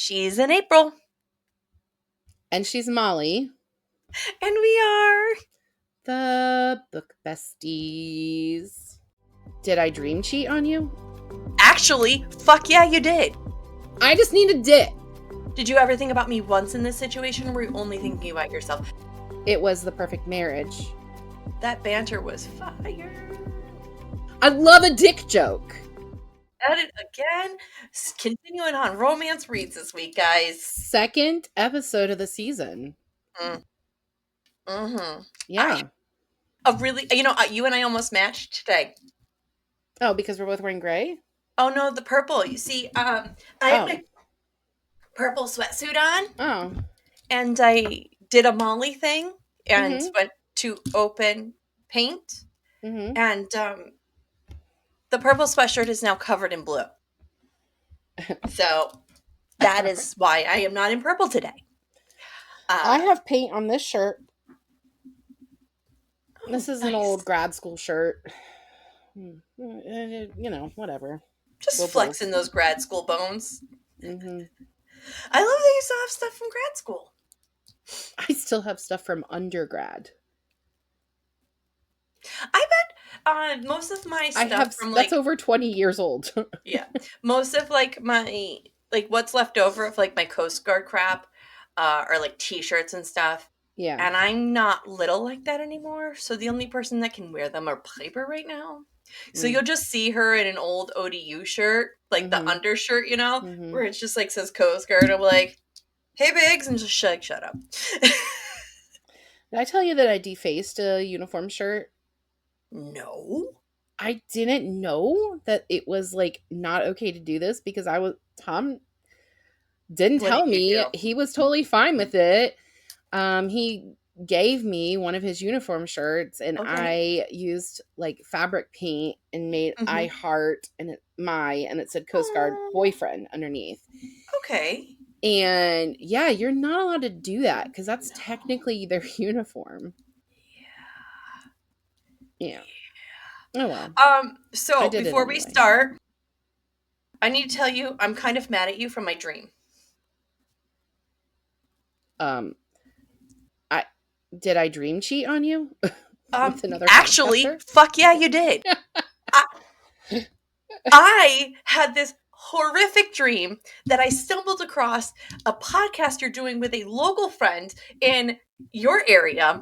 She's in April. And she's Molly. And we are the Book Besties. Did I dream cheat on you? Actually, fuck yeah, you did. I just need a dick. Did you ever think about me once in this situation, or were you only thinking about yourself? It was the perfect marriage. That banter was fire. I love a dick joke. At it again. Continuing on romance reads this week, guys. Second episode of the season. Mm-hmm. Yeah. You and I almost matched today. Oh, because we're both wearing gray? Oh no, the purple. You see, I had my purple sweatsuit on. Oh. And I did a Molly thing and went to open paint. Mm-hmm. And the purple sweatshirt is now covered in blue. So that is why I am not in purple today. I have paint on this shirt. This is an old grad school shirt. Whatever. Just flexing those grad school bones. Mm-hmm. I love that you still have stuff from grad school. I still have stuff from undergrad. I bet most of my stuff from that's over 20 years old. Yeah. Most of my what's left over of my Coast Guard crap are t-shirts and stuff. Yeah. And I'm not little like that anymore. So the only person that can wear them are Piper right now. So you'll just see her in an old ODU shirt, the undershirt, where it just says Coast Guard. I'm like, hey, Biggs, and just shut up. Did I tell you that I defaced a uniform shirt? No. I didn't know that it was not okay to do this because Tom didn't tell me. He was totally fine with it. He gave me one of his uniform shirts and I used fabric paint and made I heart and it said Coast Guard boyfriend underneath. Okay. And yeah, you're not allowed to do that because that's technically their uniform. Yeah. Oh well. So before we start, I need to tell you I'm kind of mad at you from my dream. Did I dream cheat on you? Actually, fuck yeah, you did. I had this horrific dream that I stumbled across a podcast you're doing with a local friend in your area,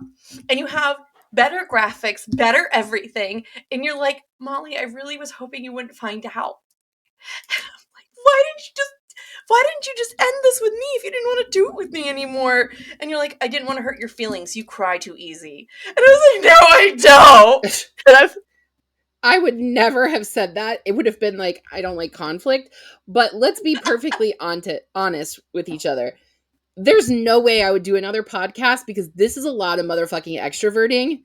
and you have better graphics, better everything, and you're like, Molly, I really was hoping you wouldn't find out. And I'm like, why didn't you just end this with me if you didn't want to do it with me anymore? And you're like, I didn't want to hurt your feelings. You cry too easy. And I was like, no, I don't. And I would never have said that. It would have been I don't like conflict. But let's be perfectly honest with each other. There's no way I would do another podcast because this is a lot of motherfucking extroverting.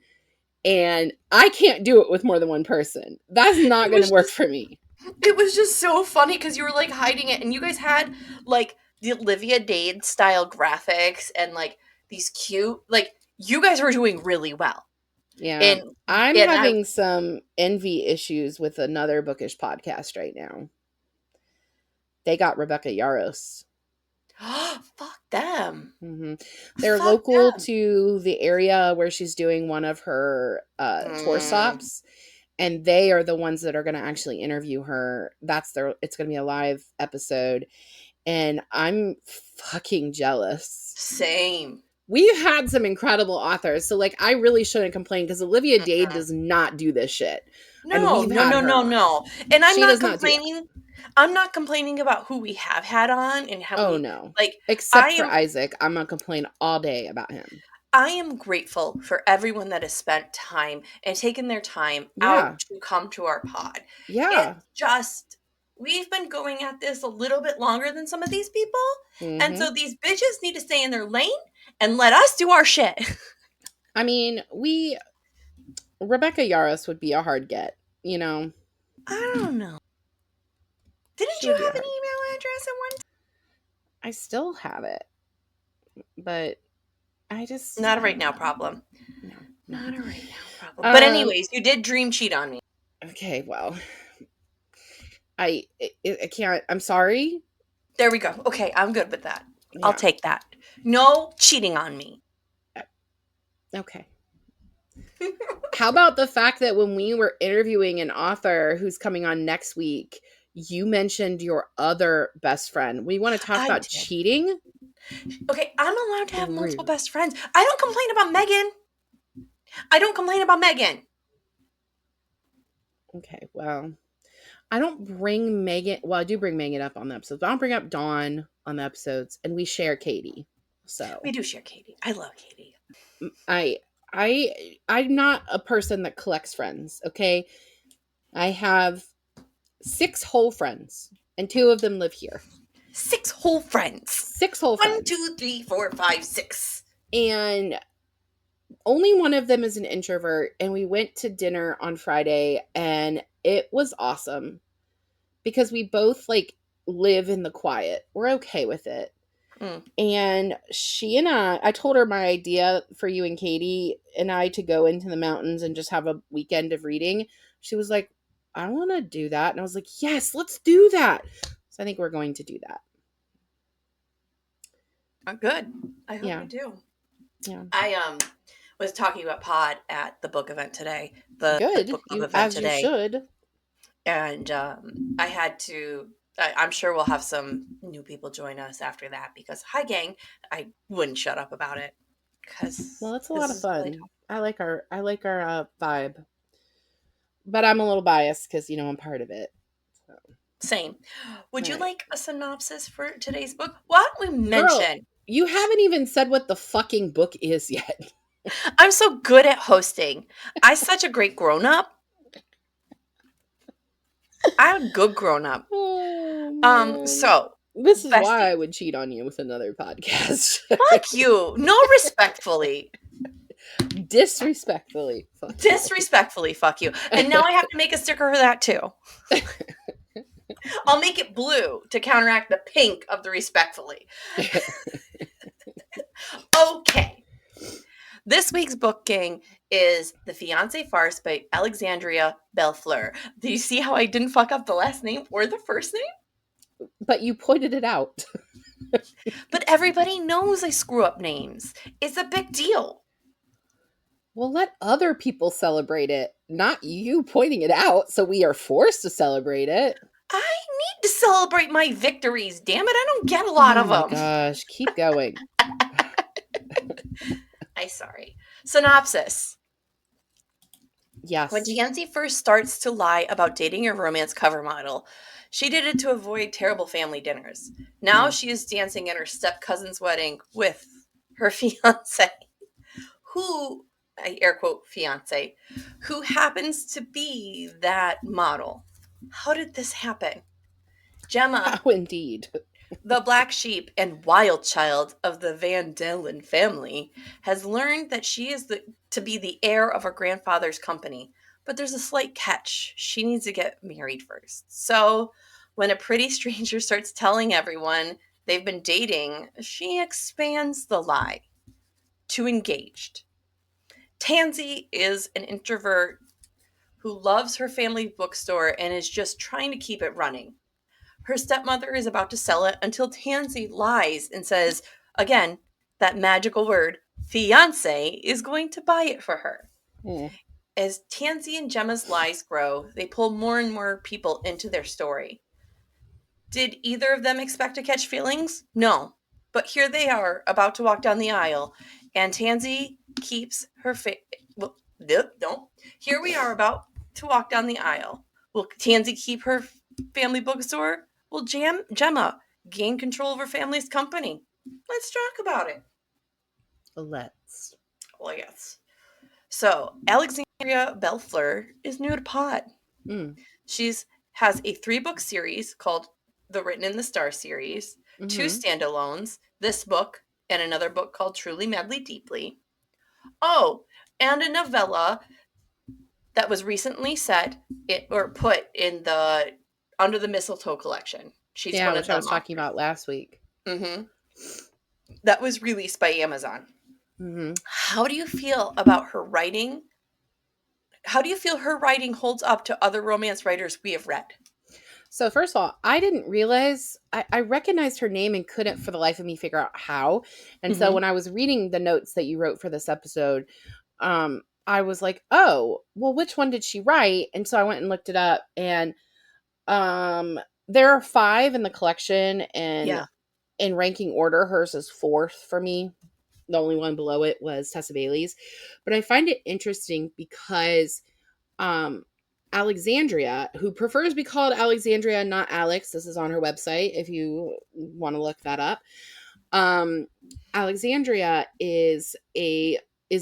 And I can't do it with more than one person. That's not going to work for me. It was just so funny because you were hiding it. And you guys had the Olivia Dade style graphics and these cute, you guys were doing really well. Yeah. And I'm having some envy issues with another bookish podcast right now. They got Rebecca Yarros. Fuck them. Mm-hmm. They're local to the area where she's doing one of her tour stops. And they are the ones that are going to actually interview her. It's going to be a live episode. And I'm fucking jealous. Same. We've had some incredible authors. So I really shouldn't complain because Olivia Dade does not do this shit. No. And I'm not complaining. I'm not complaining about who we have had on and how except for Isaac. I'm going to complain all day about him. I am grateful for everyone that has spent time and taken their time out to come to our pod. Yeah. We've been going at this a little bit longer than some of these people. Mm-hmm. And so these bitches need to stay in their lane and let us do our shit. I mean, Rebecca Yarros would be a hard get, I don't know. Didn't you have an email address at one time? I still have it. But I just... Not a right now problem. No. Not a right now problem. But anyways, you did dream cheat on me. Okay, well... I can't... I'm sorry. There we go. Okay, I'm good with that. I'll Yeah. take that. No cheating on me. Okay. How about the fact that when we were interviewing an author who's coming on next week, you mentioned your other best friend? We want to talk I about did. cheating? Okay, I'm allowed to have multiple Rude. best friends. I don't complain about Megan. I don't complain about Megan. Okay, well, I don't bring Megan. Well, I do bring Megan up on the episodes, but I don't bring up Dawn on the episodes, and we share Katie. So We do share Katie. I love Katie. I, I'm not a person that collects friends. Okay, I have 6 whole friends, and 2 of them live here. 6 whole friends. 6 whole 1, friends, 2, 3, 4, 5, 6. and only one of them is an introvert. And we went to dinner on Friday, and it was awesome because we both like live in the quiet. We're okay with it. Mm. And she and I told her my idea for you and Katie and I to go into the mountains and just have a weekend of reading. She was like, I want to do that. And I was like, yes, let's do that. So I think we're going to do that. Good. I hope Yeah. you do. Yeah. I was talking about pod at the book event today. The Good. book club You event as you today. should. And I had to I'm sure we'll have some new people join us after that because hi gang, I wouldn't shut up about it because Well, it's a this lot of is really fun. I like our vibe. But I'm a little biased cuz I'm part of it. So. same. Would you Right. like a synopsis for today's book? Why don't we Girl, mention you haven't even said what the fucking book is yet. I'm so good at hosting. I'm such a great grown up. I'm a good grown up. Oh man. So This is why I besties. would cheat on you with another podcast. Fuck you. No, respectfully. Disrespectfully. Fuck you. Disrespectfully, fuck you. And now I have to make a sticker for that too. I'll make it blue to counteract the pink of the respectfully. Okay. This week's book, gang, is The Fiancée Farce by Alexandria Bellefleur. Do you see how I didn't fuck up the last name or the first name? But you pointed it out. But everybody knows I screw up names. It's a big deal. Well, let other people celebrate it, not you pointing it out, so we are forced to celebrate it. I need to celebrate my victories. Damn it, I don't get a lot of them. Oh my gosh, keep going. I'm sorry. Synopsis. Yes. When Fiancée first starts to lie about dating a romance cover model, she did it to avoid terrible family dinners. Now she is dancing at her step cousin's wedding with her fiance, who, I air quote fiance, who happens to be that model. How did this happen? Gemma, How indeed. the black sheep and wild child of the Van Delen family, has learned that she is to be the heir of her grandfather's company. But there's a slight catch. She needs to get married first. So when a pretty stranger starts telling everyone they've been dating, she expands the lie to engaged. Tansy is an introvert who loves her family bookstore and is just trying to keep it running. Her stepmother is about to sell it until Tansy lies and says, again, that magical word, fiance, is going to buy it for her. As Tansy and Gemma's lies grow, they pull more and more people into their story. Did either of them expect to catch feelings? No. But here they are, about to walk down the aisle, and Tansy keeps her well, no. Here we are about to walk down the aisle. Will Tansy keep her family bookstore? Will Gemma gain control of her family's company? Let's talk about it. Let's. Well, yes. So, Alexandria Bellefleur is new to pod. She's has a 3-book series called the Written in the Star series, 2 standalones, this book, and another book called Truly Madly Deeply. Oh, and a novella that was recently put in the Under the Mistletoe collection. She's one of which them. I was talking about last week. That was released by Amazon. How do you feel about her writing? How do you feel her writing holds up to other romance writers we have read? So first of all, I didn't realize I recognized her name and couldn't for the life of me figure out how. And so when I was reading the notes that you wrote for this episode, I was like, oh, well, which one did she write? And so I went and looked it up, and there are 5 in the collection, and in ranking order, hers is 4th for me. The only one below it was Tessa Bailey's. But I find it interesting because Alexandria, who prefers to be called Alexandria, not Alex. This is on her website if you want to look that up. Alexandria is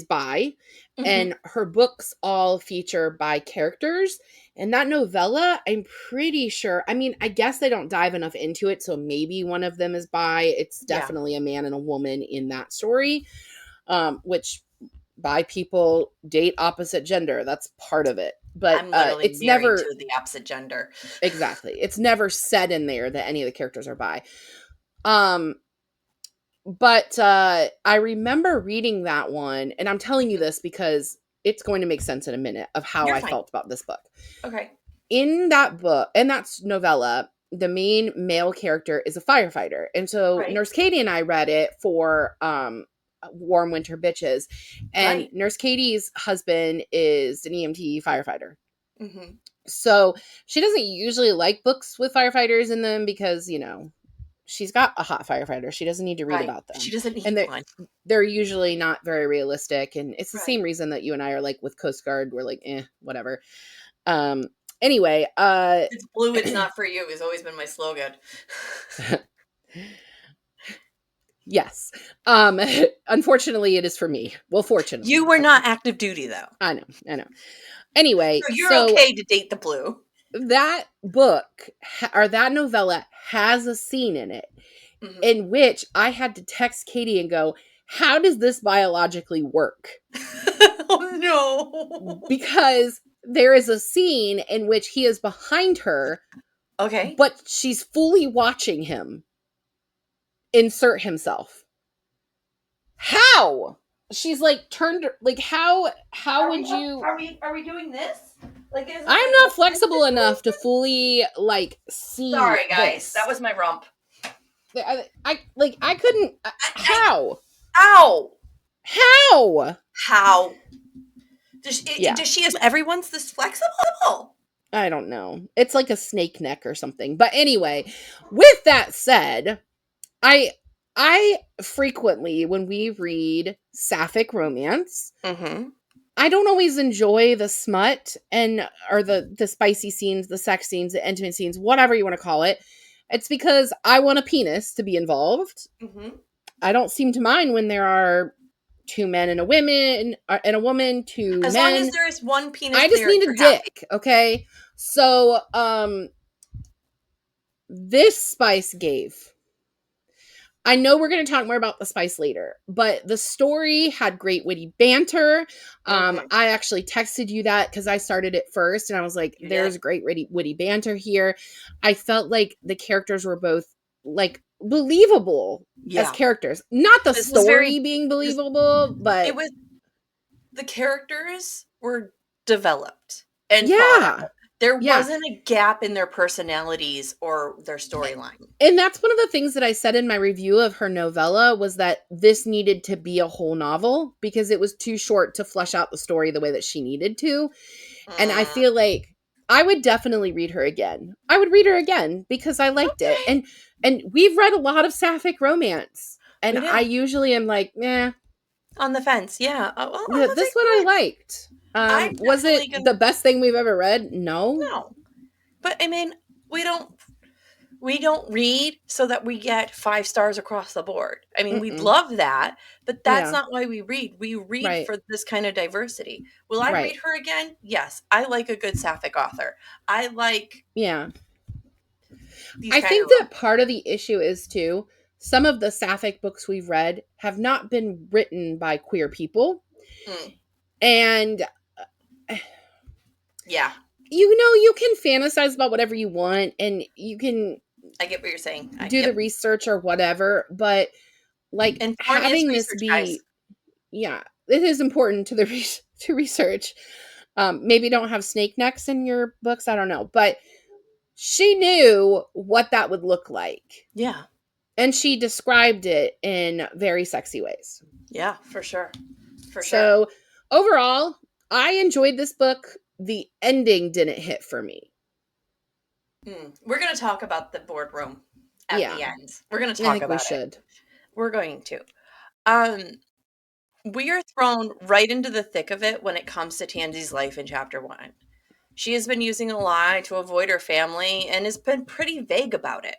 bi, and her books all feature bi characters. And that novella, I'm pretty sure, I mean, I guess they don't dive enough into it, so maybe one of them is bi. It's definitely a man and a woman in that story, which bi people date opposite gender. That's part of it. But I'm literally it's never to the opposite gender. Exactly. It's never said in there that any of the characters are bi. But I remember reading that one, and I'm telling you this because it's going to make sense in a minute of how I felt about this book. Okay. In that book, and that's novella, the main male character is a firefighter. And so Nurse Katie and I read it for Warm Winter Bitches. And Nurse Katie's husband is an EMT firefighter. So she doesn't usually like books with firefighters in them because, you know, she's got a hot firefighter. She doesn't need to read about them. She doesn't need one. They're usually not very realistic. And it's the same reason that you and I are like with Coast Guard. We're like, whatever. Anyway. It's blue, it's not for you has always been my slogan. Yes. Unfortunately, it is for me. Well, fortunately. You were not active duty, though. I know. Anyway. So you're okay to date the blue. That book, or that novella, has a scene in it in which I had to text Katie and go, how does this biologically work? Oh, no. Because there is a scene in which he is behind her. Okay. But she's fully watching him insert himself. How? She's like turned, like how would you? Are we doing this? Like, I'm not flexible enough to fully like see. Sorry, guys, that was my rump. I couldn't. How? Ow! How? Does she have everyone's this flexible? I don't know. It's like a snake neck or something. But anyway, with that said, I frequently, when we read sapphic romance, I don't always enjoy the smut or the spicy scenes, the sex scenes, the intimate scenes, whatever you want to call it. It's because I want a penis to be involved. I don't seem to mind when there are 2 men and a woman, 2 men. As long as there is one penis, I just need a dick. Okay, so this spice gave. I know we're going to talk more about the spice later, but the story had great witty banter. I actually texted you that because I started it first, and I was like, there's great witty banter here. I felt like the characters were both like believable as characters. Not the story being believable, but it was the characters were developed and there wasn't a gap in their personalities or their storyline. And that's one of the things that I said in my review of her novella was that this needed to be a whole novel because it was too short to flesh out the story the way that she needed to. And I feel like I would definitely read her again. I would read her again because I liked it. And we've read a lot of sapphic romance. And I usually am like, on the fence. Yeah. This one I liked. Was it the best thing we've ever read? No. But I mean, we don't read so that we get 5 stars across the board. I mean, we'd love that, but that's not why we read. We read for this kind of diversity. Will I read her again? Yes. I like a good sapphic author. I like I think that part of the issue is too, some of the sapphic books we've read have not been written by queer people. And you can fantasize about whatever you want, and you can. I get what you're saying. Do the research or whatever, but like and having this be, guys. It is important to research. Maybe don't have snake necks in your books. I don't know, but she knew what that would look like. Yeah. And she described it in very sexy ways. Yeah, for sure. For sure. So overall, I enjoyed this book. The ending didn't hit for me. We're going to talk about the boardroom at the end. We're going to talk about it. I think we should. We're going to. We are thrown right into the thick of it when it comes to Tansy's life in chapter 1. She has been using a lie to avoid her family and has been pretty vague about it.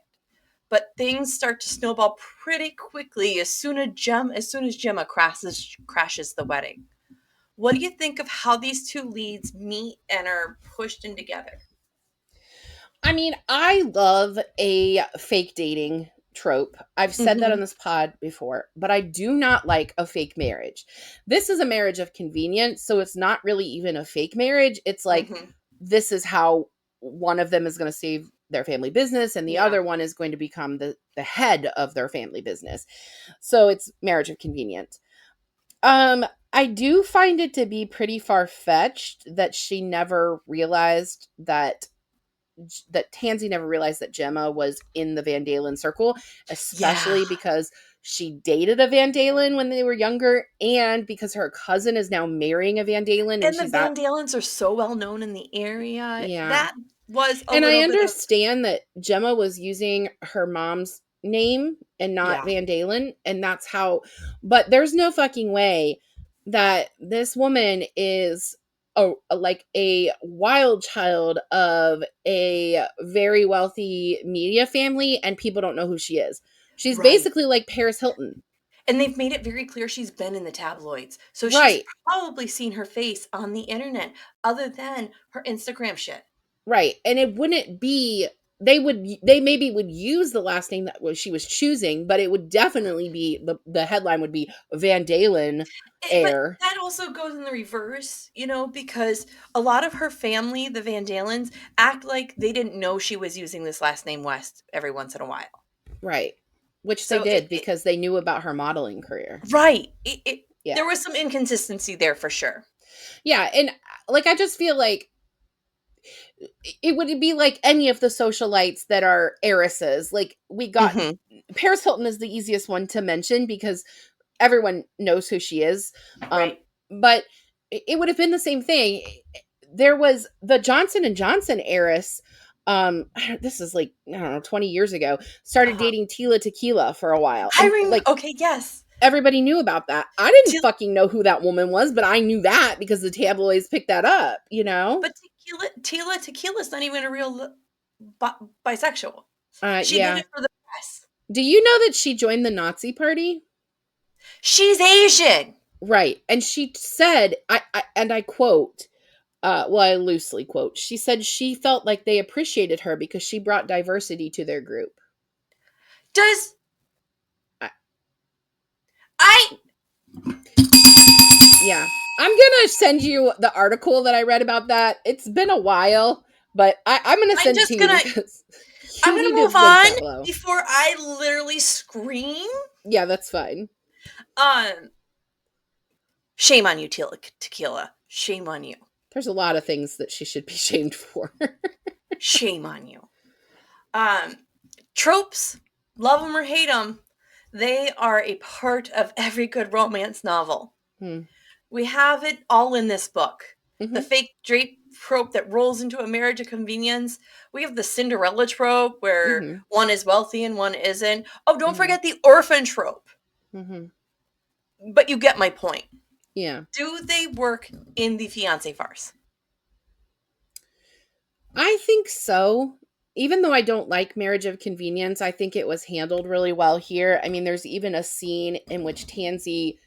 But things start to snowball pretty quickly as soon as Gemma crashes the wedding. What do you think of how these two leads meet and are pushed in together? I mean, I love a fake dating trope. I've said that on this pod before, but I do not like a fake marriage. This is a marriage of convenience, so it's not really even a fake marriage. It's like, this is how one of them is going to save their family business and the other one is going to become the head of their family business. So it's marriage of convenience. I do find it to be pretty far-fetched that she never realized that Tansy never realized that Gemma was in the Van Dalen circle, especially because she dated a Van Dalen when they were younger, and because her cousin is now marrying a Van Dalen. And the Van Dalens are so well known in the area. Yeah. That was and I understand that Gemma was using her mom's name and not Van Dalen, and that's how, but there's no fucking way that this woman is like a wild child of a very wealthy media family and people don't know who she is. She's basically like Paris Hilton. And they've made it very clear she's been in the tabloids. So she's probably seen her face on the internet other than her Instagram shit. Right. And it wouldn't be, they maybe would use the last name that she was choosing, but it would definitely be, the headline would be Van Dalen heir. But that also goes in the reverse, because a lot of her family, the Van Dalens, act like they didn't know she was using this last name West every once in a while. Right. Which they did because they knew about her modeling career. Right. There was some inconsistency there for sure. Yeah. And like, I just feel like it would be like any of the socialites that are heiresses. Like we got Paris Hilton is the easiest one to mention because everyone knows who she is. But it would have been the same thing. There was the Johnson & Johnson heiress. This is like, I don't know, 20 years ago, started dating Tila Tequila for a while. Everybody knew about that. I didn't fucking know who that woman was, but I knew that because the tabloids picked that up, But Tila Tequila's not even a real bisexual. She did it for the press. Do you know that she joined the Nazi party? She's Asian. Right. And she said, I quote, I loosely quote, she said she felt like they appreciated her because she brought diversity to their group. Yeah. I'm going to send you the article that I read about that. It's been a while, but I'm going to send it to you because I'm going to move on before I literally scream. Yeah, that's fine. Shame on you, Tequila. Shame on you. There's a lot of things that she should be shamed for. Shame on you. Tropes, love them or hate them, they are a part of every good romance novel. We have it all in this book. The fake drape trope that rolls into a marriage of convenience. We have the Cinderella trope where one is wealthy and one isn't. Oh, don't forget the orphan trope. But you get my point. Yeah. Do they work in the Fiancée Farce? I think so. Even though I don't like Marriage of Convenience, I think it was handled really well here. I mean, there's even a scene in which Tansy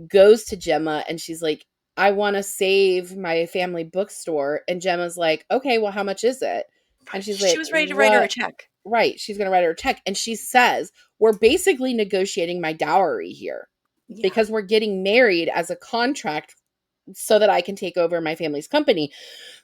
goes to Gemma and she's like, I want to save my family bookstore. And Gemma's like, okay, well, how much is it? And she's like, she was ready to write her a check. Right. She's going to write her a check. And she says, we're basically negotiating my dowry here because we're getting married as a contract so that I can take over my family's company.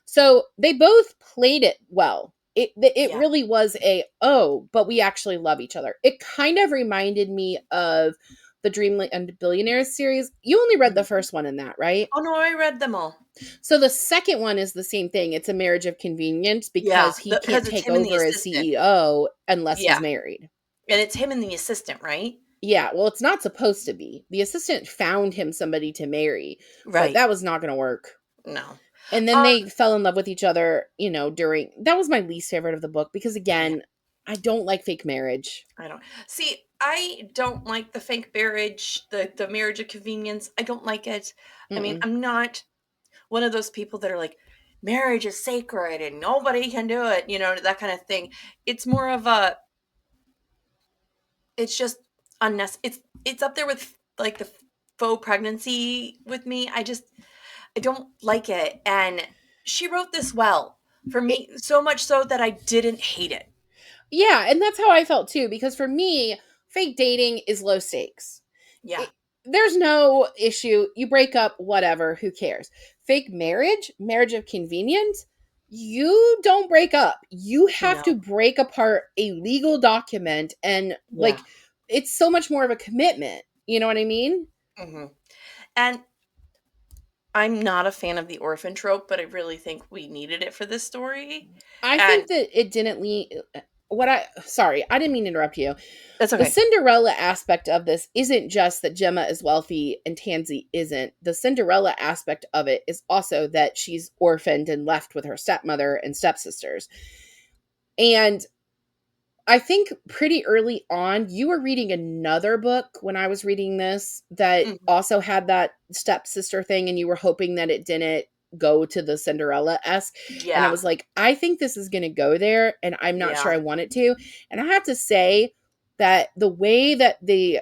So they both played it well. It really was but we actually love each other. It kind of reminded me of the the Dreamland and Billionaires series, you only read the first one in that, right? Oh no, I read them all. So the second one is the same thing. It's a marriage of convenience because he can't because it's take him and the over as assistant. CEO unless he's Yeah. married. And it's him and the assistant, right? Yeah, well, it's not supposed to be. The assistant found him somebody to marry, but that was not going to work. No. And then they fell in love with each other, during... That was my least favorite of the book because, again, I don't like fake marriage. I don't. See, I don't like the fake marriage, the marriage of convenience. I don't like it. I mean, I'm not one of those people that are like, marriage is sacred and nobody can do it, that kind of thing. It's more of it's just unnecessary. It's up there with like the faux pregnancy with me. I don't like it. And she wrote this well for me, so much so that I didn't hate it. Yeah, and that's how I felt too, because for me, fake dating is low stakes. Yeah. There's no issue. You break up, whatever, who cares? Fake marriage, marriage of convenience, you don't break up. You have to No. break apart a legal document, and Yeah. it's so much more of a commitment. You know what I mean? Mm-hmm. And I'm not a fan of the orphan trope, but I really think we needed it for this story. I And think that it didn't lead... Sorry, I didn't mean to interrupt you. that's The okay. Cinderella aspect of this isn't just that Gemma is wealthy and Tansy isn't. The Cinderella aspect of it is also that she's orphaned and left with her stepmother and stepsisters. And I think pretty early on, you were reading another book when I was reading this that also had that stepsister thing, and you were hoping that it didn't go to the Cinderella-esque. Yeah. And I was like, I think this is going to go there, and I'm not sure I want it to. And I have to say that the way that the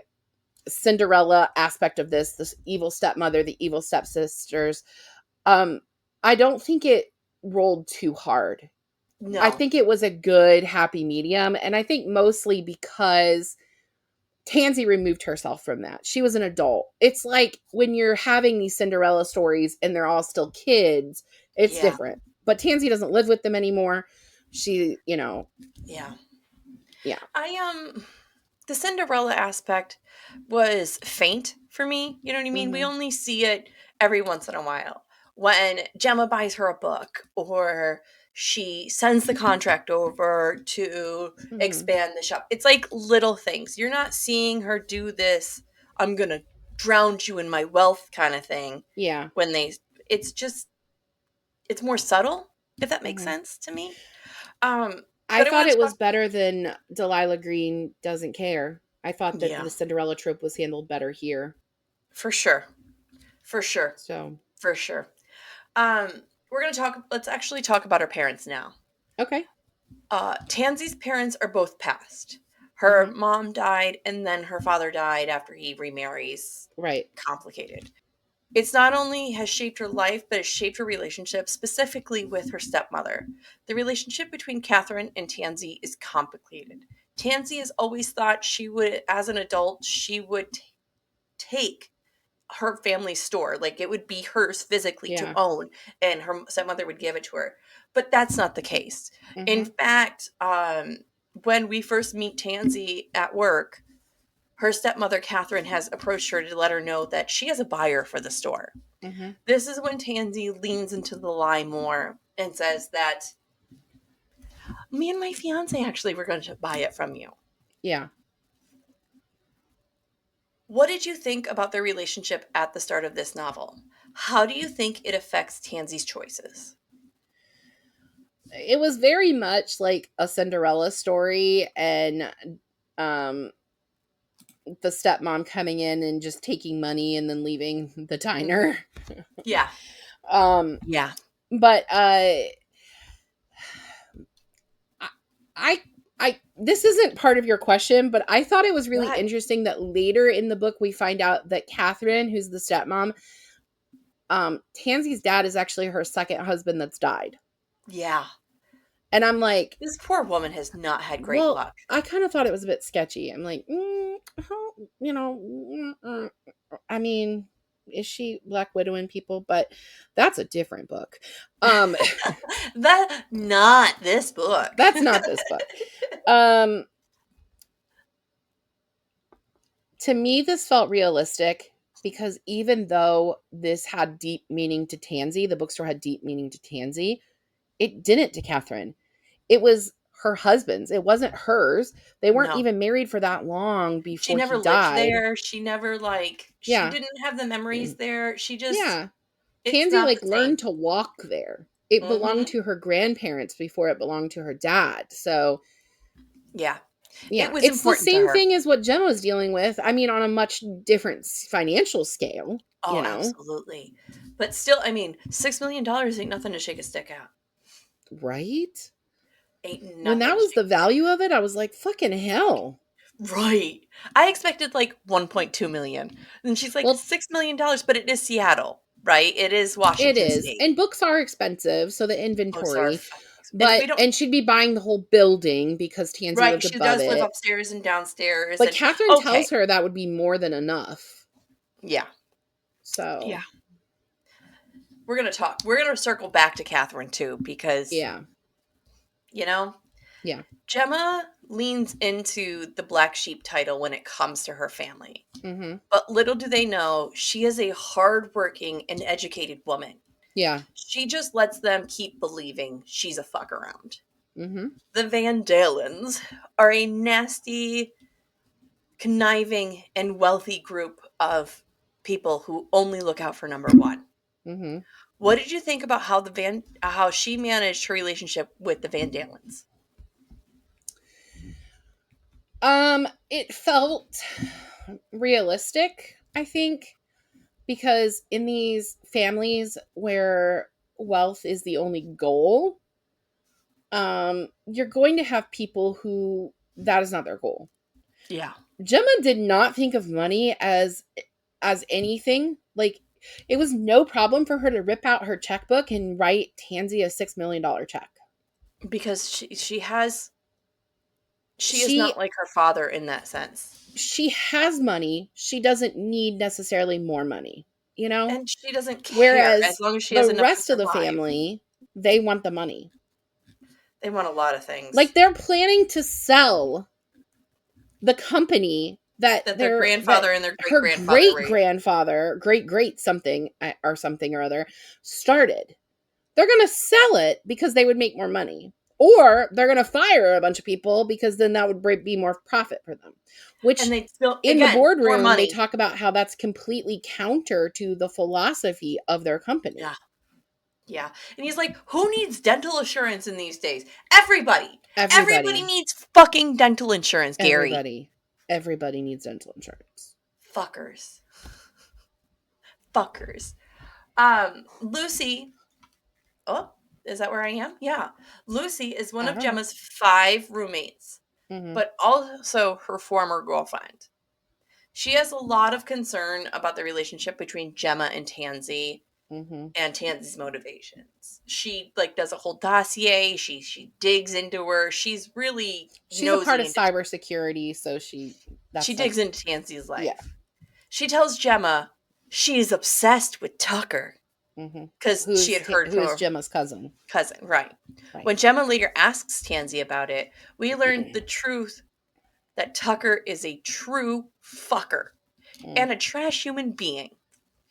Cinderella aspect of this evil stepmother, the evil stepsisters, I don't think it rolled too hard. No. I think it was a good, happy medium. And I think mostly because Tansy removed herself from that. She was an adult. It's like when you're having these Cinderella stories and they're all still kids, it's different. But Tansy doesn't live with them anymore. She, Yeah. Yeah. The Cinderella aspect was faint for me. You know what I mean? We only see it every once in a while. When Gemma buys her a book, or she sends the contract over to expand the shop. It's like little things. You're not seeing her do this, I'm going to drown you in my wealth kind of thing. Yeah. It's more subtle, if that makes sense to me. I thought it was better than Delilah Green Doesn't Care. I thought that the Cinderella trope was handled better here. For sure. So. For sure. Let's actually talk about her parents now. Okay. Tansy's parents are both passed. Her mom died, and then her father died after he remarries. Right. Complicated. It's not only has shaped her life, but it's shaped her relationship, specifically with her stepmother. The relationship between Catherine and Tansy is complicated. Tansy has always thought she would, as an adult, she would take her family's store. Like, it would be hers physically to own, and her stepmother would give it to her. But that's not the case. In fact, when we first meet Tansy at work, her stepmother, Catherine, has approached her to let her know that she has a buyer for the store. This is when Tansy leans into the lie more and says that me and my fiance actually were going to buy it from you. Yeah. What did you think about their relationship at the start of this novel? How do you think it affects Tansy's choices? It was very much like a Cinderella story, and the stepmom coming in and just taking money and then leaving the diner. Yeah. Yeah. But I this isn't part of your question, but I thought it was really interesting that later in the book we find out that Catherine, who's the stepmom, Tansy's dad is actually her second husband that's died. Yeah. And I'm like, this poor woman has not had great luck. I kind of thought it was a bit sketchy. I'm like, I mean, is she Black Widowing people? But that's a different book. That's not this book. That's not this book. To me, this felt realistic because even though this had deep meaning to Tansy, the bookstore had deep meaning to Tansy, it didn't to Catherine. It was her husband's. It wasn't hers. They weren't No. even married for that long She before never he lived died. there. She never, like, she Yeah. didn't have the memories there. She just, Yeah. it's Tansy not like the same. learned to walk there. It belonged Mm-hmm. to her grandparents before it belonged to her dad. So, Yeah. It yeah, was it's the important to same her. thing as what Gemma was dealing with. I mean, on a much different financial scale, Oh, absolutely. But still, I mean, $6 million ain't nothing to shake a stick at. right? Ain't When nothing that to was shake the a stick value of it, I was like, fucking hell. at. Right. I expected like 1.2 million. And she's like, Well, $6 million, but it is Seattle, right? It is it Washington is. State. And books are expensive, so the Books are inventory. fucking expensive. And But we don't, and she'd be buying the whole building because Tansy right. lived She above does live it. upstairs and downstairs. But And Catherine okay. tells her that would be more than enough. Yeah. So, Yeah. We're going to talk. We're going to circle back to Catherine too, because, yeah. you know, Yeah. Gemma leans into the black sheep title when it comes to her family. Mhm. But little do they know, she is a hardworking and educated woman. Yeah. She just lets them keep believing she's a fuck around. Mhm. The Van Dalens are a nasty, conniving, and wealthy group of people who only look out for number one. Mhm. What did you think about how she managed her relationship with the Van Dalens? It felt realistic, I think, because in these families where wealth is the only goal, you're going to have people who that is not their goal. Yeah. Gemma did not think of money as anything. Like, it was no problem for her to rip out her checkbook and write Tansy a $6 million check. Because she is She not like her father in that sense. she has money. She doesn't need necessarily more money, you know? And she doesn't care as Whereas long as she the has enough to rest of the survive. family, they want the money. They want a lot of Like, things they're planning to sell the company that that their that grandfather and their great her grandfather great raised. grandfather, great something or something or other started. They're going to sell it because they would make more money. Or they're going to fire a bunch of people because then that would be more profit for them. Which And they still, in the again, more boardroom, they money. talk about how that's completely counter to the philosophy of their company. Yeah. Yeah. And he's like, who needs dental insurance in these days? Everybody. Everybody Everybody, needs fucking dental insurance, Gary. everybody needs dental insurance. Fuckers. Fuckers. Lucy. Oh, is that where I am? Yeah. Lucy is one I of don't know. Gemma's 5 roommates, Mm-hmm. but also her former girlfriend. She has a lot of concern about the relationship between Gemma and Tansy Mm-hmm. and Tansy's motivations. She like does a whole dossier. She digs into her. She's really She's a part nosy of into. cybersecurity, so She that's like, digs into Tansy's yeah. life. She tells Gemma she is obsessed with Tucker Mm-hmm. because she had heard Who from is her Gemma's cousin? cousin. Right. Right. When Gemma later asks Tansy about it, we learn the truth that Tucker is a true fucker and a trash human being.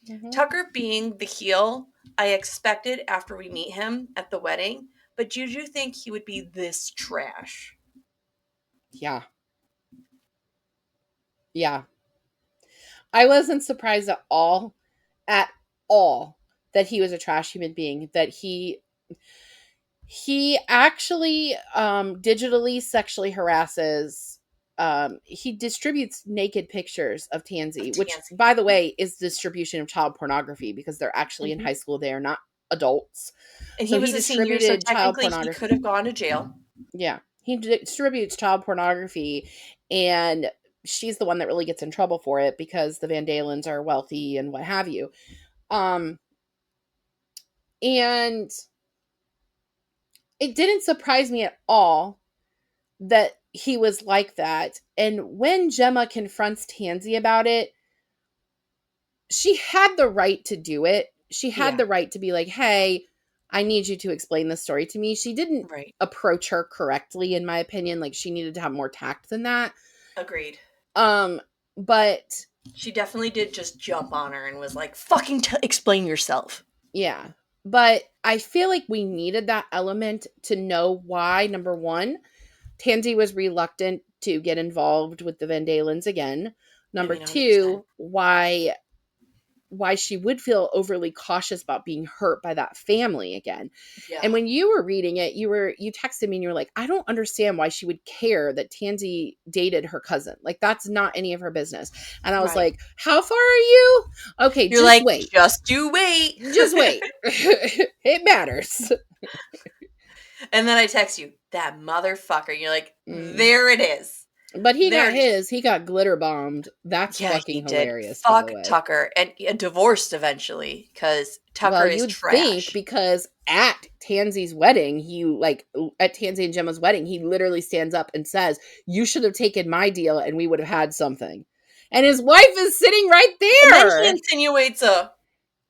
Mm-hmm. Tucker being the heel I expected after we meet him at the wedding, but did you think he would be this trash? Yeah. Yeah. I wasn't surprised at all, that he was a trash human being, that he actually digitally sexually harasses, he distributes naked pictures of Tansy, which Tansy. by the way is distribution of child pornography because they're actually in Mhm. high school, they are not adults. And So he he was a senior, so distributed child technically he could have pornography. gone to jail. Yeah, he distributes child pornography, and she's the one that really gets in trouble for it because the Van Dalens are wealthy and what have you. Um, and it didn't surprise me at all that he was like that. And when Gemma confronts Tansy about it, she had the right to do it. She had Yeah, the right to be like, hey, I need you to explain this story to me. She didn't right. approach her correctly, in my opinion. Like, she needed to have more tact than that. Agreed. Um, But she definitely did just jump on her and was like, fucking explain yourself. Yeah. But I feel like we needed that element to know why, number one, Tansy was reluctant to get involved with the Van Dalens again. Number 100%. two, why she would feel overly cautious about being hurt by that family again. Yeah. And when you were reading it, you texted me and you were like, I don't understand why she would care that Tansy dated her cousin. Like, that's not any of her business. And I was like, how far are you? Okay, You're just like, wait. just you wait. Just wait. It matters. And then I text you, that motherfucker. You're like, there it is. But he got glitter bombed. That's fucking hilarious. Fuck Tucker. And divorced eventually because Tucker is trash. Think because at Tansy's wedding, at Tansy and Gemma's wedding, he literally stands up and says, you should have taken my deal and we would have had something. And his wife is sitting right there. And then he insinuates a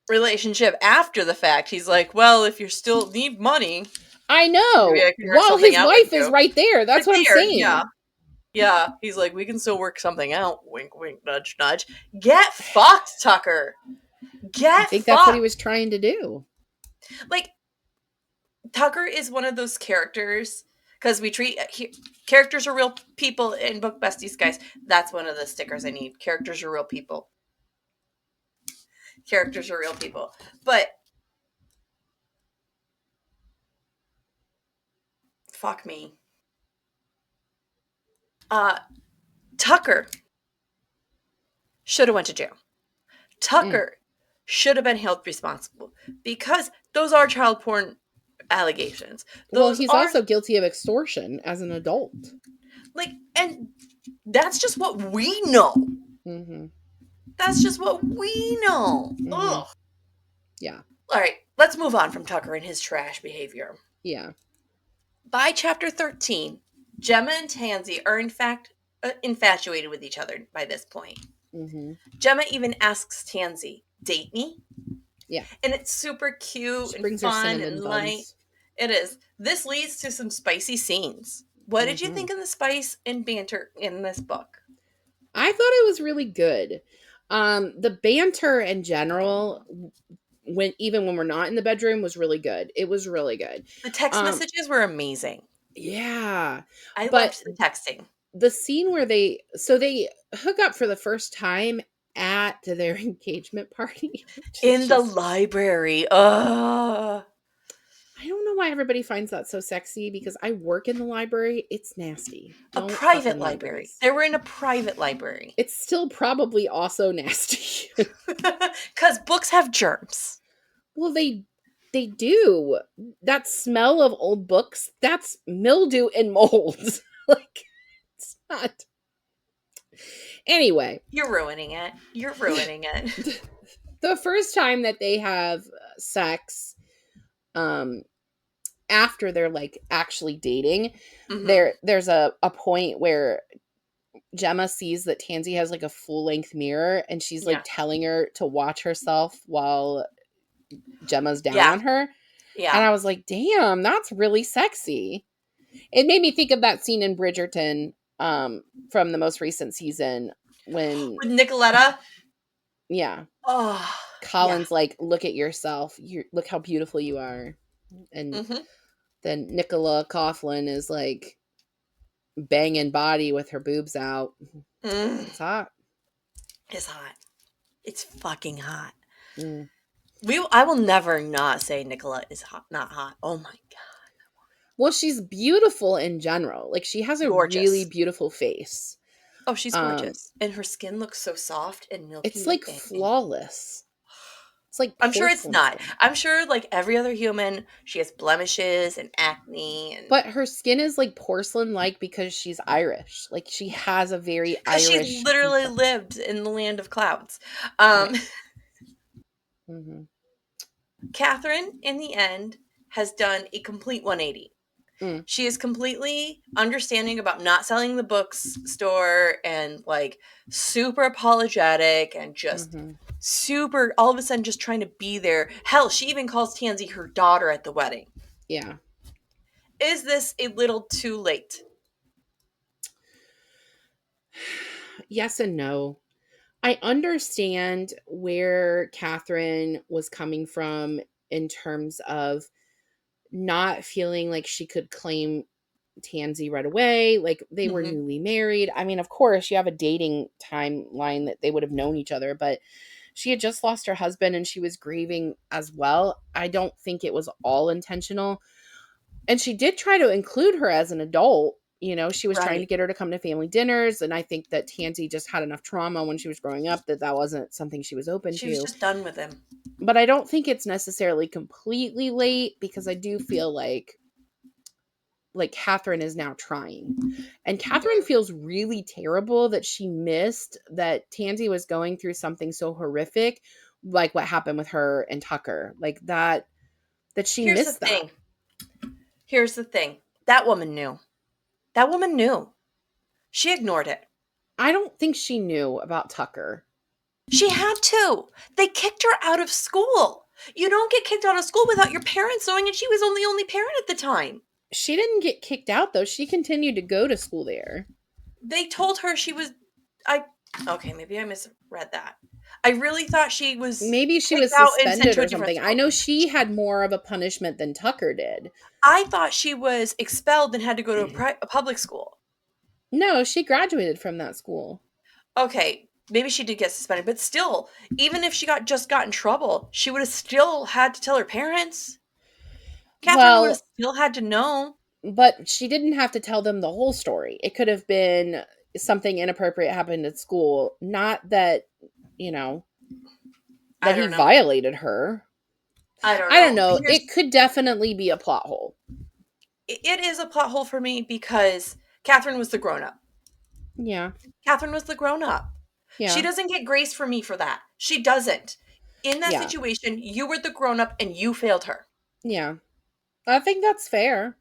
relationship after the fact. He's like, well, if you still need money. I know. While his wife is right there. That's what I'm saying. Yeah, he's like, we can still work something out. Wink, wink, nudge, nudge. Get fucked, Tucker. I think that's what he was trying to do. Like, Tucker is one of those characters, because we treat characters are real people in Book Besties, guys. That's one of the stickers I need. Characters are real people. Characters are real people. But fuck me. Tucker should have went to jail. Tucker should have been held responsible because those are child porn allegations. He's also guilty of extortion as an adult. Like, and that's just what we know. Mm-hmm. That's just what we know. Mm-hmm. Ugh. Yeah. All right, let's move on from Tucker and his trash behavior. Yeah. By chapter 13, Gemma and Tansy are in fact infatuated with each other by this point. Mm-hmm. Gemma even asks Tansy, date me? Yeah. And it's super cute and fun and light. It is. This leads to some spicy scenes. What did you think of the spice and banter in this book? I thought it was really good. The banter in general, even when we're not in the bedroom, was really good. It was really good. The text messages were amazing. Yeah. I loved the texting. The scene where they hook up for the first time at their engagement party. In the library. I don't know why everybody finds that so sexy because I work in the library. It's nasty. A private library. They were in a private library. It's still probably also nasty. Because books have germs. Well, they do. That smell of old books, that's mildew and mold. Like, it's not. Anyway. You're ruining it. The first time that they have sex, after they're like actually dating, there's a point where Gemma sees that Tansy has like a full-length mirror and she's like telling her to watch herself while Gemma's down on her. Yeah. And I was like, damn, that's really sexy. It made me think of that scene in Bridgerton from the most recent season with Nicoletta. Yeah. Oh. Colin's like, look at yourself. Look how beautiful you are. And then Nicola Coughlan is like banging body with her boobs out. It's hot. It's hot. It's fucking hot. I will never not say Nicola is hot, not hot. Oh my god. Well, she's beautiful in general. Like, she has a really beautiful face. Oh, she's gorgeous. And her skin looks so soft and milky. It's like flawless. It's like I'm sure it's not. I'm sure like every other human, she has blemishes and acne. But her skin is like porcelain-like because she's Irish. Like, she has a very Irish... She literally lived in the land of clouds. Catherine, in the end, has done a complete 180. She is completely understanding about not selling the bookstore and like super apologetic and just super all of a sudden just trying to be there. Hell, she even calls Tansy her daughter at the wedding. Yeah. Is this a little too late? Yes and no. I understand where Catherine was coming from in terms of not feeling like she could claim Tansy right away. Like, they were Mm-hmm. newly married. I mean, of course, you have a dating timeline that they would have known each other, but she had just lost her husband and she was grieving as well. I don't think it was all intentional. And she did try to include her as an adult. You know, she was trying to Right. get her to come to family dinners. And I think that Tansy just had enough trauma when she was growing up that that wasn't something she was open She was to. just done with him. But I don't think it's necessarily completely late, because I do feel like Catherine is now trying. And Catherine feels really terrible that she missed that Tansy was going through something so horrific, like what happened with her and Tucker. Like that she Here's the missed that. thing. Here's the thing. That woman knew. That woman knew. She ignored it. I don't think she knew about Tucker. She had to. They kicked her out of school. You don't get kicked out of school without your parents knowing, and she was only parent at the time. She didn't get kicked out though. She continued to go to school there. They told her she was okay, maybe I misread that. I really thought she was Maybe she kicked was out and sent suspended to a or different something. I school. know she had more of a punishment than Tucker did. I thought she was expelled and had to go to a public school. No, she graduated from that school. Okay, maybe she did get suspended, but still, even if she got in trouble, she would have still had to tell her parents. Catherine would have Well, still had to know. but she didn't have to tell them the whole story. It could have been something inappropriate happened at school, not that, you know, I that he don't know. violated her. I don't I don't know. know. It could definitely be a plot hole. It is a plot hole for me because Catherine was the grown up. Yeah. Catherine was the grown up. Yeah. She doesn't get grace for me for that. She doesn't. In that Yeah. situation, you were the grown up and you failed her. Yeah. I think that's fair.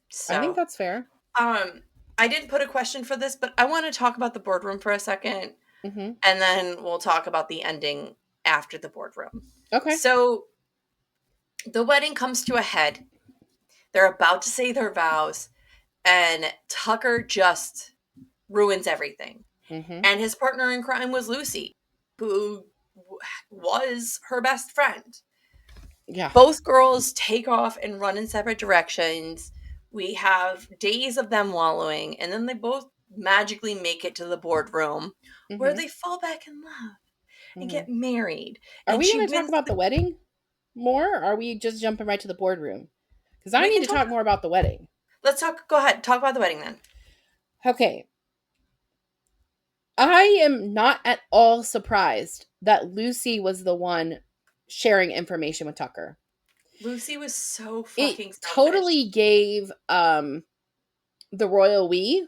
So, I think that's fair. I didn't put a question for this, but I want to talk about the boardroom for a second, Mm-hmm. and then we'll talk about the ending after the boardroom. Okay. So, the wedding comes to a head. They're about to say their vows, and Tucker just ruins everything. Mm-hmm. And his partner in crime was Lucy, who was her best friend. Yeah. Both girls take off and run in separate directions. We have days of them wallowing, and then they both magically make it to the boardroom where Mm-hmm. they fall back in love and Mm-hmm. get married. Are And we she going to talk wins about the wedding more? Or are we just jumping right to the boardroom? Because I We need can to talk more about the wedding. Let's talk. Go ahead. Talk about the wedding then. Okay. I am not at all surprised that Lucy was the one sharing information with Tucker. Lucy was so It fucking selfish. totally gave the royal we.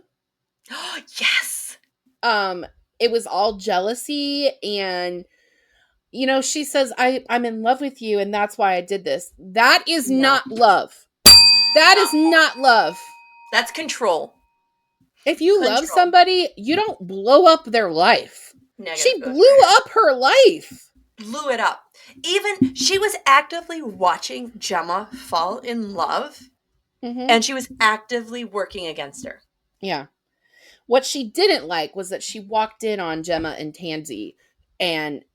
Yes. It was all jealousy, and you know, she says, I'm in love with you and that's why I did this. That is not love. That is not love. That's control. If you love somebody, you don't blow up their life. Negative She blew up her life. Blew it up. Even she was actively watching Gemma fall in love, and she was actively working against her. Yeah. What she didn't like was that she walked in on Gemma and Tansy and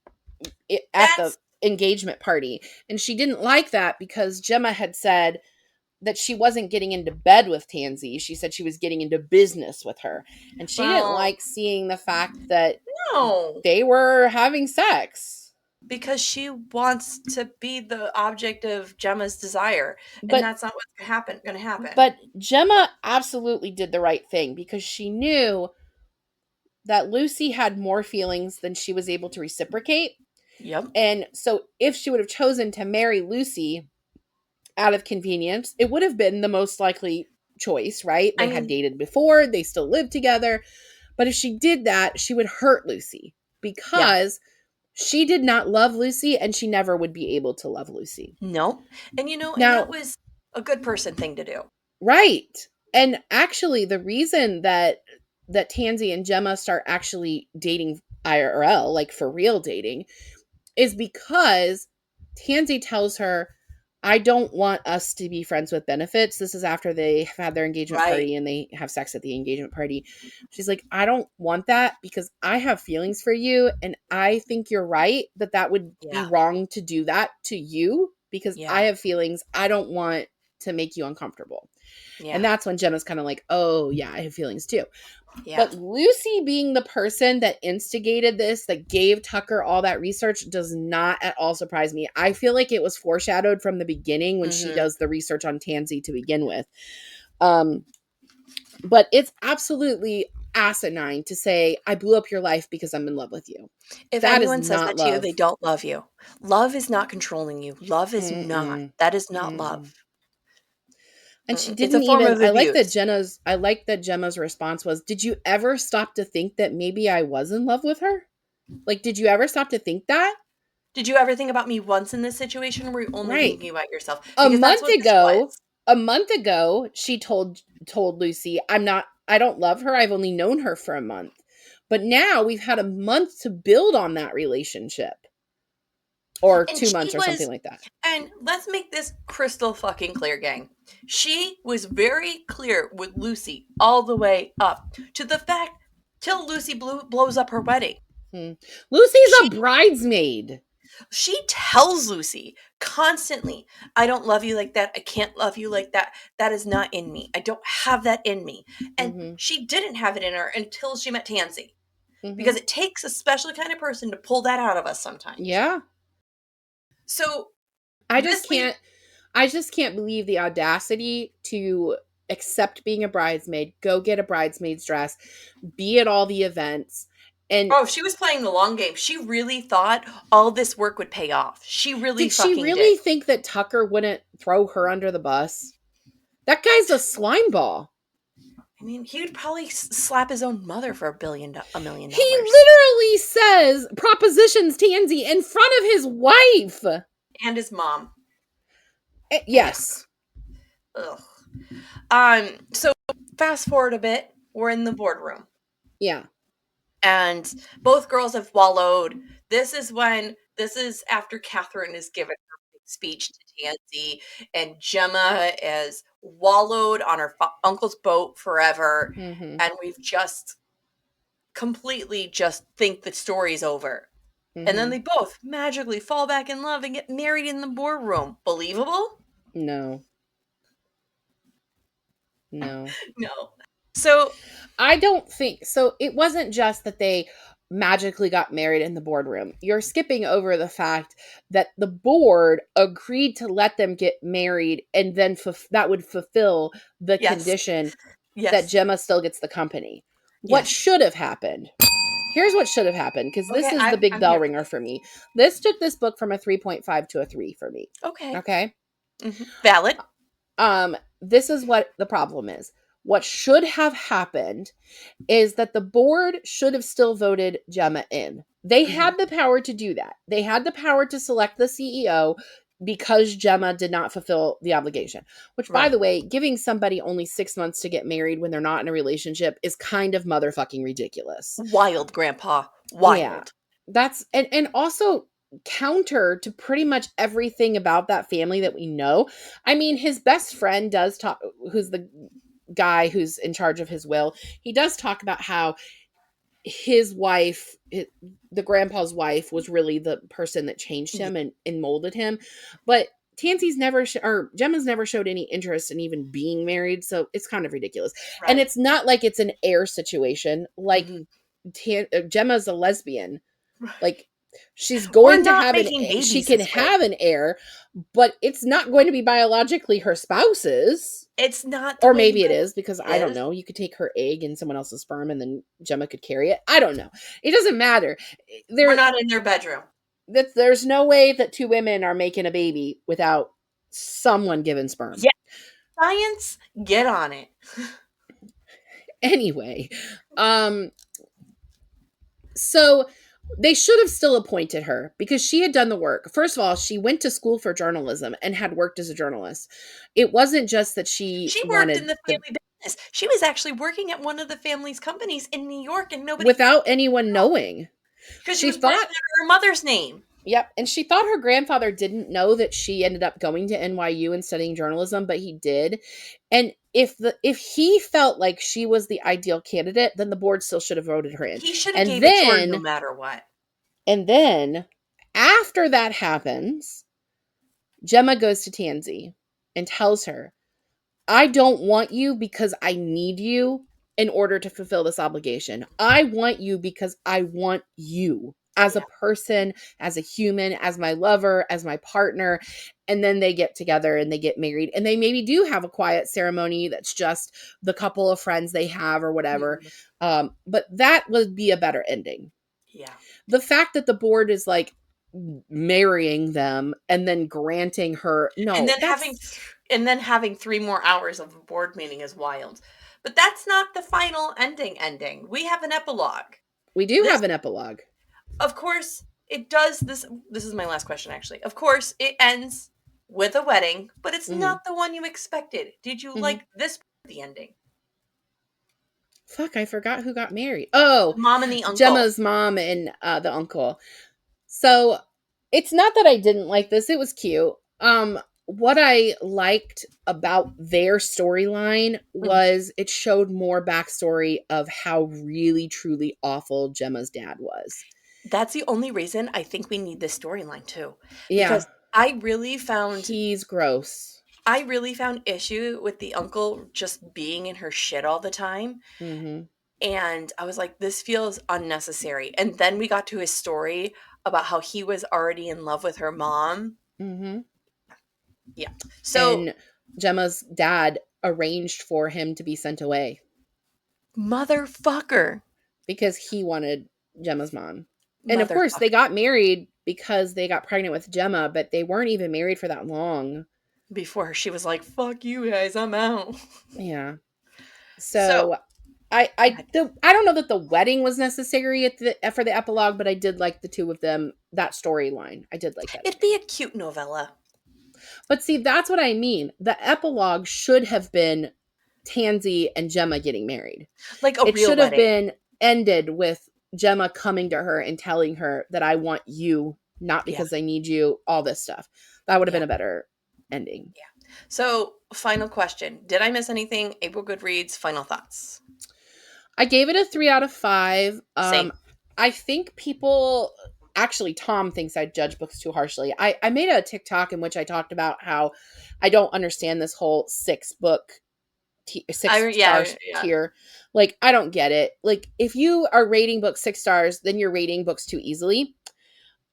at the engagement party. And she didn't like that because Gemma had said that she wasn't getting into bed with Tansy. She said she was getting into business with her. And she didn't like seeing the fact that they were having sex. Because she wants to be the object of Gemma's desire. And that's not what's going to happen. But Gemma absolutely did the right thing because she knew that Lucy had more feelings than she was able to reciprocate. Yep. And so if she would have chosen to marry Lucy out of convenience, it would have been the most likely choice, right? They had dated before, they still lived together. But if she did that, she would hurt Lucy because she did not love Lucy and she never would be able to love Lucy. No. And you know, and that was a good person thing to do. Right. And actually the reason that Tansy and Gemma start actually dating IRL, like for real dating, is because Tansy tells her, I don't want us to be friends with benefits. This is after they have had their engagement Right. party and they have sex at the engagement party. She's like, I don't want that because I have feelings for you. And I think you're right that would be Yeah. wrong to do that to you because I Yeah. have feelings. I don't want to make you uncomfortable. Yeah. And that's when Gemma's kind of like, oh, yeah, I have feelings too. Yeah. But Lucy being the person that instigated this, that gave Tucker all that research, does not at all surprise me. I feel like it was foreshadowed from the beginning when she does the research on Tansy to begin with. But it's absolutely asinine to say, I blew up your life because I'm in love with you. If That is anyone says not that to you, love. they don't love you. Love is not controlling you. Love is not. Mm-mm. That is not Mm-mm. love. And she It's a didn't form even, of I like abuse. that Gemma's response was, did you ever stop to think that maybe I was in love with her? Like, did you ever stop to think that? Did you ever think about me once in this situation, or were you only Right. thinking about yourself? A Because that's month what this was. ago, she told Lucy, I don't love her. I've only known her for a month. But now we've had a month to build on that relationship. Or And 2 months or something like that. And let's make this crystal fucking clear, gang. She was very clear with Lucy all the way up to the fact till Lucy blows up her wedding. Lucy's a bridesmaid. She tells Lucy constantly, I don't love you like that. I can't love you like that. That is not in me. I don't have that in me. And she didn't have it in her until she met Tansy. Because it takes a special kind of person to pull that out of us sometimes. Yeah. So I just can't believe the audacity to accept being a bridesmaid, go get a bridesmaid's dress, be at all the events. And she was playing the long game. She really thought all this work would pay off. She really did she fucking really did. think that Tucker wouldn't throw her under the bus? That guy's a slime ball. I mean, he would probably slap his own mother for $1 million. He literally says propositions Tansy in front of his wife and his mom. Yes. Ugh. So fast forward a bit. We're in the boardroom. Yeah. And both girls have wallowed. This is after Catherine has given her big speech to Tansy, and Gemma is wallowed on her uncle's boat forever. And we've just completely just think the story's over. And then they both magically fall back in love and get married in the boardroom. Believable? No. No. So I don't think so. It wasn't just that they magically got married in the boardroom. You're skipping over the fact that the board agreed to let them get married, and then that would fulfill the condition that Gemma still gets the company. What should have happened? Here's what should have happened, because this is the big bell ringer for me. This took this book from a 3.5 to a 3 for me. Okay. Valid. This is what the problem is. What should have happened is that the board should have still voted Gemma in. They had the power to do that. They had the power to select the CEO because Gemma did not fulfill the obligation. Which, by the way, giving somebody only 6 months to get married when they're not in a relationship is kind of motherfucking ridiculous. Wild, Grandpa. Wild. Yeah. That's and also counter to pretty much everything about that family that we know. I mean, his best friend does talk, who's the guy who's in charge of his will. He does talk about how his wife, the grandpa's wife, was really the person that changed him and molded him. But Tansy's or Gemma's never showed any interest in even being married, so it's kind of ridiculous. Right. And it's not like it's an heir situation. Like Gemma's a lesbian. Like, she's going to have she can have an heir, but it's not going to be biologically her spouse's. It's not. Or maybe it is, because I don't know. You could take her egg and someone else's sperm and then Gemma could carry it. I don't know. It doesn't matter. We're not in their bedroom. There's no way that two women are making a baby without someone giving sperm. Yeah. Science, get on it. Anyway, so they should have still appointed her because she had done the work. First of all, she went to school for journalism and had worked as a journalist. It wasn't just that she worked in the family business. She was actually working at one of the family's companies in New York, and nobody without anyone knowing. Because she was writing under her mother's name. Yep. And she thought her grandfather didn't know that she ended up going to NYU and studying journalism, but he did. And if he felt like she was the ideal candidate, then the board still should have voted her in. He should have And gave it to her no then matter what. and then after that happens, Gemma goes to Tansy and tells her, I don't want you because I need you in order to fulfill this obligation. I want you because I want you as a Yeah. person, as a human, as my lover, as my partner. And then they get together and they get married. And they maybe do have a quiet ceremony that's just the couple of friends they have or whatever. But that would be a better ending. Yeah. The fact that the board is like marrying them and then granting her, And no, then that's having 3 more hours of a board meeting is wild. But that's not the final ending. We have an epilogue. we do This, have an epilogue. of course, it does this is my last question actually. Of course, it ends with a wedding, but it's Mm-hmm. not the one you expected. Did you like this part of the ending? Fuck, I forgot who got married. Oh, The mom and the uncle. Gemma's mom and the uncle. So it's not that I didn't like this. It was cute. What I liked about their storyline Mhm. was it showed more backstory of how really, truly awful Gemma's dad was. That's the only reason I think we need this storyline too. Yeah, Because he's gross. I really found issue with the uncle just being in her shit all the time. Mm-hmm. And I was like, this feels unnecessary. And then we got to his story about how he was already in love with her mom. Mm-hmm. Yeah. So, And Gemma's dad arranged for him to be sent away motherfucker. because he wanted Gemma's mom. And of course, they Motherfucker. got married because they got pregnant with Gemma, but they weren't even married for that long. Before she was like, fuck you guys, I'm out. Yeah. So, So I don't know that the wedding was necessary for the epilogue, but I did like the two of them, that storyline. I did like that it'd ending. be a cute novella. But see, that's what I mean. The epilogue should have been Tansy and Gemma getting married. Like a It real should have wedding. been ended with Gemma coming to her and telling her that I want you, not Yeah. because I need you, all this stuff. That would have Yeah. been a better ending. Yeah. So, final question. Did I miss anything? April Goodreads, final thoughts. I gave it a 3 out of 5. Same. I think people actually Tom thinks I judge books too harshly. I made a TikTok in which I talked about how I don't understand this whole 6 book six Yeah, stars yeah. tier. Like, I don't get it. Like, if you are rating books 6 stars, then you're rating books too easily.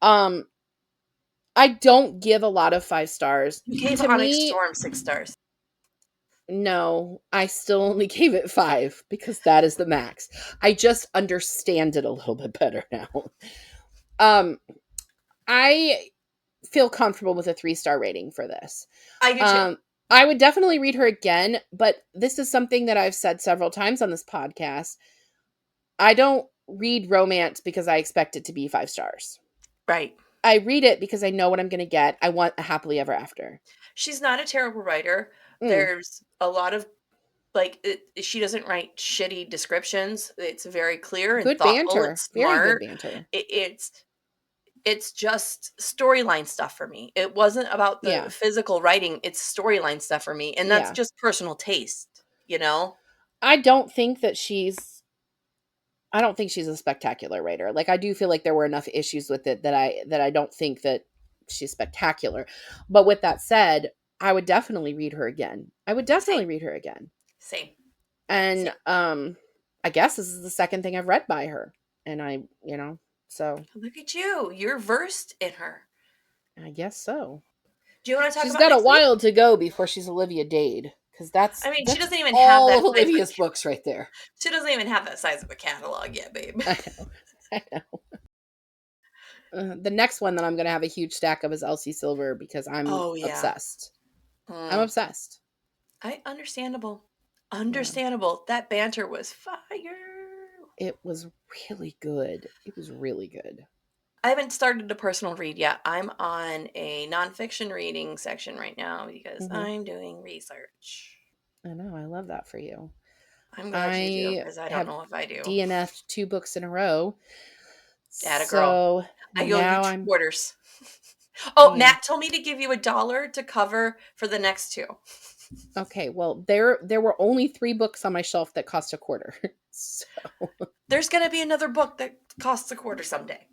I don't give a lot of 5 stars. You gave To Onyx me, Storm 6 stars. no, I still only gave it 5 because that is the max. I just understand it a little bit better now. I feel comfortable with a 3-star rating for this. I do too. I would definitely read her again, but this is something that I've said several times on this podcast. I don't read romance because I expect it to be 5 stars. Right. I read it because I know what I'm going to get. I want a happily ever after. She's not a terrible writer. Mm. There's a lot of she doesn't write shitty descriptions. It's very clear and Good thoughtful and banter. Very good smart. banter. It's just storyline stuff for me. It wasn't about the Yeah. physical writing, it's storyline stuff for me. And that's Yeah. just personal taste, you know? I don't think she's a spectacular writer. Like, I do feel like there were enough issues with it that I don't think that she's spectacular. But with that said, I would definitely read her again. I would definitely Same. read her again. Same. And Same. I guess this is the second thing I've read by her. And so Look at you. You're versed in her. I guess so. Do you want to talk She's about got a next week? while to go before she's Olivia Dade, because I mean, she that's doesn't even have all that of size of Olivia's books right there. she doesn't even have that size of a catalog yet, babe. I know. The next one that I'm going to have a huge stack of is Elsie Silver because I'm Oh yeah. obsessed. I'm Mm. obsessed. Understandable. Yeah. Understandable. That banter was fire. It was really good. It was really good. I haven't started a personal read yet. I'm on a nonfiction reading section right now because I'm doing research. I know. I love that for you. I'm glad you do I because I don't have know if I do. DNF'd 2 books in a row. Atta girl. So I owe you now 2 I'm quarters. Oh, yeah. Matt told me to give you $1 to cover for the next 2. Okay, well, there were only 3 books on my shelf that cost a quarter. So There's gonna be another book that costs a quarter someday.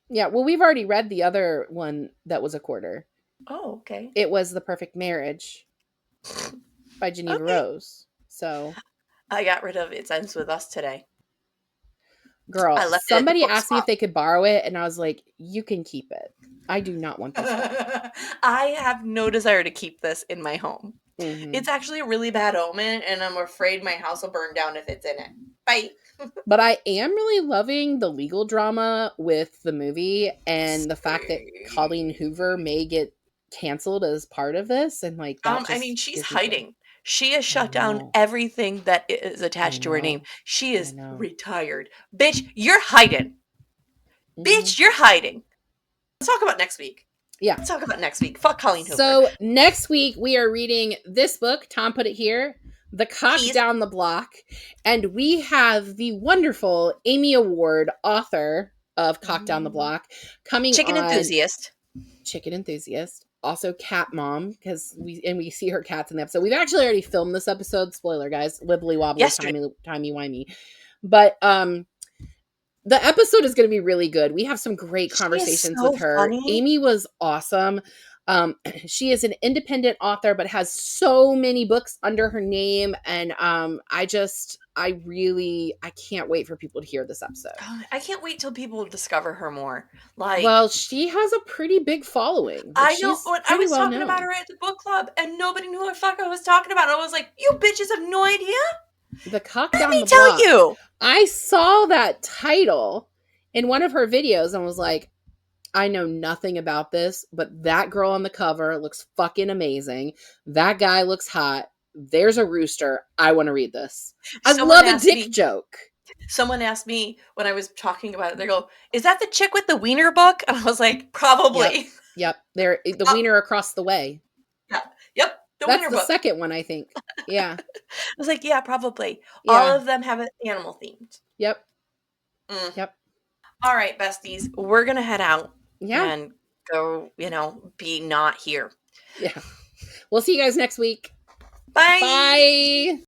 yeah, well, we've already read the other one that was a quarter. Oh, okay. It was The Perfect Marriage by Geneva Okay. Rose. So, I got rid of It Ends With Us today. girl, I left it at the somebody book asked me if swap. they could borrow it, and I was like, you can keep it. I do not want this book. I have no desire to keep this in my home. Mhm. It's actually a really bad omen, and I'm afraid my house will burn down if it's in it. Bye. But I am really loving the legal drama with the movie and the fact that Colleen Hoover may get canceled as part of this, and like that I mean, just she's gives me joy. hiding. She has I shut down know. everything that is I attached to her name. know. She I is know. retired. Bitch, you're hiding. Mhm. Bitch, you're hiding. Let's talk about next week. Yeah. Let's talk about next week. Fuck Colleen Hoover. So next week we are reading this book. Tom put it here, The Cock Peace. Down the Block. And we have the wonderful Amy Award author of Cock Down the Block coming Chicken on. enthusiast. Chicken enthusiast. Also cat mom, because we see her cats in the episode. We've actually already filmed this episode. Spoiler, guys. Wibbly wobbly, Yesterday. timey wimey. But the episode is going to be really good. We have some great conversations so with her. funny. Amy was awesome. She is an independent author, but has so many books under her name. And I can't wait for people to hear this episode. I can't wait till people discover her more. Like, Well, she has a pretty big following. I know when I was talking about her at the book club, and nobody knew what the fuck I was talking about. I was like, "You bitches have no idea." The Cock Let Down me the tell Block. you. I saw that title in one of her videos and was like, I know nothing about this, but that girl on the cover looks fucking amazing. That guy looks hot. There's a rooster. I want to read this. I love a dick joke. Someone asked me when I was talking about it, they go, "Is that the chick with the wiener book?" And I was like, "Probably." Yep. They're the wiener across the way. Yeah. Yep. That's the second one, I think. Yeah. I was like, yeah, probably. Yeah. All of them have an animal themed. Yep. Mm. Yep. All right, besties. We're going to head out and go, be not here. Yeah. We'll see you guys next week. Bye. Bye.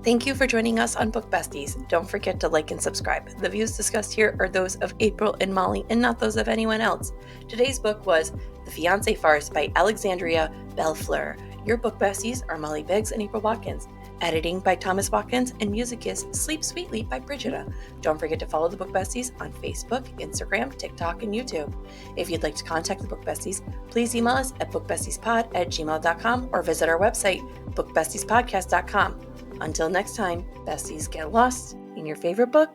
Thank you for joining us on Book Besties. Don't forget to like and subscribe. The views discussed here are those of April and Molly and not those of anyone else. Today's book was The Fiancée Farce by Alexandria Bellefleur. Your Book Besties are Molly Biggs and April Watkins. Editing by Thomas Watkins and music is Sleep Sweetly by Brigida. Don't forget to follow the Book Besties on Facebook, Instagram, TikTok, and YouTube. If you'd like to contact the Book Besties, please email us at bookbestiespod@gmail.com or visit our website, bookbestiespodcast.com. Until next time, besties, get lost in your favorite book